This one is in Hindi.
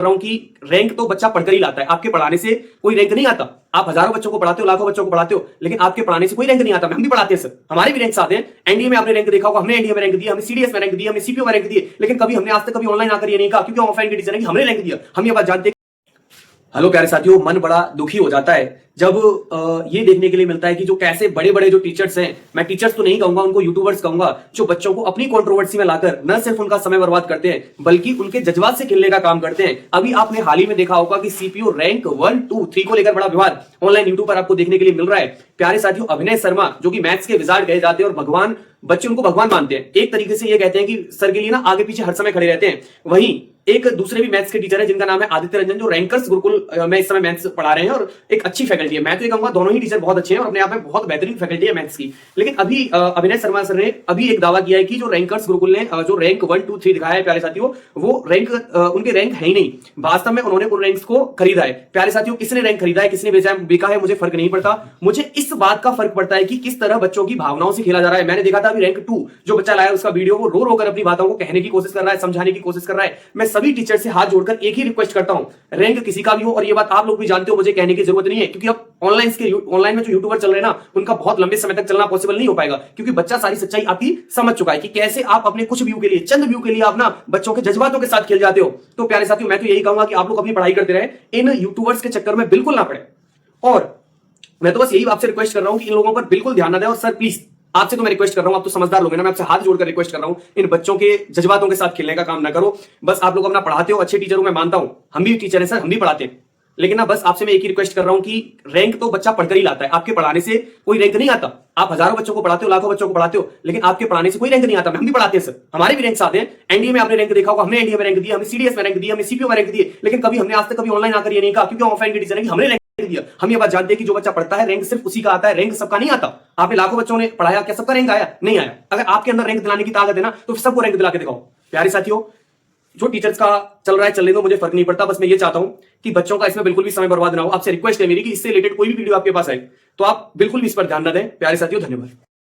रहा हूं कि रैंक तो बच्चा पढ़कर ही लाता है, आपके पढ़ाने से कोई रैंक नहीं आता। आप हजारों बच्चों को पढ़ाते हो, लाखों बच्चों को पढ़ाते हो, लेकिन आपके पढ़ाने से कोई रैंक नहीं आता। हम भी पढ़ाते हैं सर, हमारे भी रैंक्स आते हैं। एनडीए में आपने रैंक देखा होगा, हमने एनडीए में रैंक दिया, हमें सीडीएस में रैंक दिया, हमें सीपीओ में रैंक दिए, लेकिन कभी हमने आज तक कभी ऑनलाइन आकर ये नहीं कहा, क्योंकि ऑफलाइन के टीचर है कि हमने रैंक दिया। हम ये बात जानते हैं। हेलो प्यारे साथियों, मन बड़ा दुखी हो जाता है जब ये देखने के लिए मिलता है कि जो कैसे बड़े बड़े जो टीचर्स हैं, मैं टीचर्स तो नहीं कहूंगा, उनको यूट्यूबर्स कहूंगा, जो बच्चों को अपनी कंट्रोवर्सी में लाकर न सिर्फ उनका समय बर्बाद करते हैं बल्कि उनके जज्बात से खेलने का काम करते हैं। अभी आपने हाल ही में देखा होगा कि सीपीयू रैंक 1, 2, 3 को लेकर बड़ा विवाद ऑनलाइन यूट्यूब पर आपको देखने के लिए मिल रहा है। प्यारे साथियों, अभिनय शर्मा जो कि मैथ्स के विजार्ड कहे जाते हैं और भगवान, बच्चे उनको भगवान मानते हैं। एक तरीके से ये कहते हैं कि सर के लिए ना आगे पीछे हर समय खड़े रहते हैं। वहीं एक दूसरे भी मैथ्स के टीचर है जिनका नाम है आदित्य रंजन, जो रैंकर्स गुरुकुल में इस समय मैथ्स पढ़ा रहे हैं और एक अच्छी फैकल्टी है। मैं तो ये कहूंगा दोनों ही टीचर बहुत अच्छे हैं और अपने आप में बहुत बेहतरीन फैकल्टी है मैथ्स की। लेकिन अभी अभिनय शर्मा सर ने अभी एक दावा किया है कि जो रैंकर्स गुरुकुल ने जो रैंक 1, 2, 3 दिखाया है प्यारे साथियों, वो रैंक उनके रैंक है ही नहीं। वास्तव में उन्होंने उन रैंक्स को खरीदा है। प्यारे साथियों, किसने रैंक खरीदा है, किसने बिका है, मुझे फर्क नहीं पड़ता। मुझे इस बात का फर्क पड़ता है कि किस तरह बच्चों की भावनाओं से खेला जा रहा है। मैंने देखा था अभी रैंक 2 जो बच्चा लाया, उसका वीडियो वो रो रो कर अपनी बातों को कहने की कोशिश कर रहा है, समझाने की कोशिश कर रहा है। मैं सभी टीचर से हाथ जोड़कर एक ही रिक्वेस्ट करता हूं, रैंक किसी का भी हो, और ये बात आप लोग भी जानते हो, मुझे कहने की जरूरत नहीं है, क्योंकि अब ऑनलाइन में जो यूट्यूबर चल रहे हैं ना, उनका बहुत लंबे समय तक चलना पॉसिबल नहीं हो पाएगा, क्योंकि बच्चा सारी सच्चाई आपकी समझ चुका है कि कैसे आप अपने कुछ व्यू के लिए, चंद व्यू के लिए आप ना बच्चों के जज्बातों के साथ खेल जाते हो। तो प्यारे साथियों, मैं तो यही कहूंगा कि आप लोग अपनी पढ़ाई करते रहे, इन यूट्यूबर्स के चक्कर में बिल्कुल ना पड़े। और मैं तो बस यही आपसे रिक्वेस्ट कर रहा हूं कि इन लोगों पर बिल्कुल ध्यान ना दें। और सर प्लीज, आपसे तो मैं रिक्वेस्ट कर रहा हूं, आप तो समझदार लोग हैं ना, मैं आपसे हाथ जोड़कर रिक्वेस्ट कर रहा हूं, इन बच्चों के जज्बातों के साथ खेलने का काम ना करो। बस आप लोग अपना पढ़ाते हो, अच्छे टीचर हो, मैं मानता हूं, हम भी टीचर हैं सर, हम भी पढ़ाते हैं, लेकिन ना बस आपसे मैं एक ही रिक्वेस्ट कर रहा हूं कि रैंक तो बच्चा पढ़कर ही लाता है, आपके पढ़ाने से कोई रैंक नहीं आता। आप हजारों बच्चों को पढ़ाते हो, लाखों बच्चों को पढ़ाते हो, लेकिन आपके पढ़ाने से कोई रैंक नहीं आता। हम भी पढ़ाते हैं सर, हमारे भी रैंक्स आते हैं। एनडीए में आपने रैंक देखा होगा, हमने एनडीए में रैंक दिया, हमें सीडीएस में रैंक दिया, हमें सीपीओ में रैंक दिए, लेकिन कभी हमने आज तक कभी ऑनलाइन आकर ये नहीं कहा, क्योंकि ऑफलाइन के टीचर है कि हमने दिया। हम ये बात जानते हैं कि जो बच्चा पढ़ता है रैंक सिर्फ उसी का आता है, रैंक सबका नहीं आता। आपने लाखों बच्चों ने पढ़ाया, क्या सबका रैंक आया? नहीं आया। अगर आपके अंदर रैंक दिलाने की ताकत है ना, तो फिर सबको रैंक दिला के दिखाओ। प्यारे साथियों, जो टीचर्स का चल रहा है चलने दो, मुझे फर्क नहीं पड़ता। बस मैं ये चाहता हूं कि बच्चों का इसमें बिल्कुल भी समय बर्बाद ना हो। आपसे रिक्वेस्ट है मेरी कि इससे रिलेटेड कोई भी वीडियो आपके पास आए तो आप बिल्कुल भी इस पर ध्यान न दें। प्यारे साथियों, धन्यवाद।